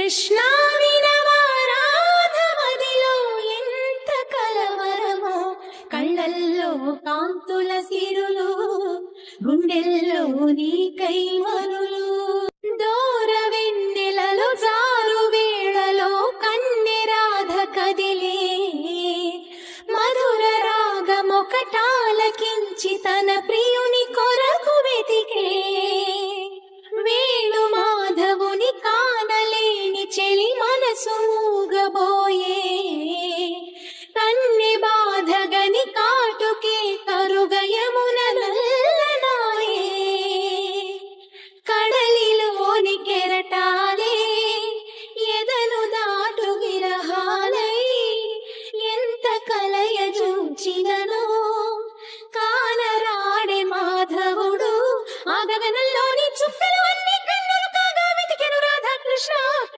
కృష్ణ వినవారాధమదిలో ఎంత కలవరమో, కళ్ళల్లో కాంతుల సిరులు, గుండెల్లో నీకై మరులు. దూర వెన్నెలలో జారు వేళలో కన్నె రాధ కదిలే, మధుర రాగమొకటాలకించి తన ప్రియుని కొరకు వెతికే. వేణు మాధవుని కానలేని చెలి మనసు మూగబో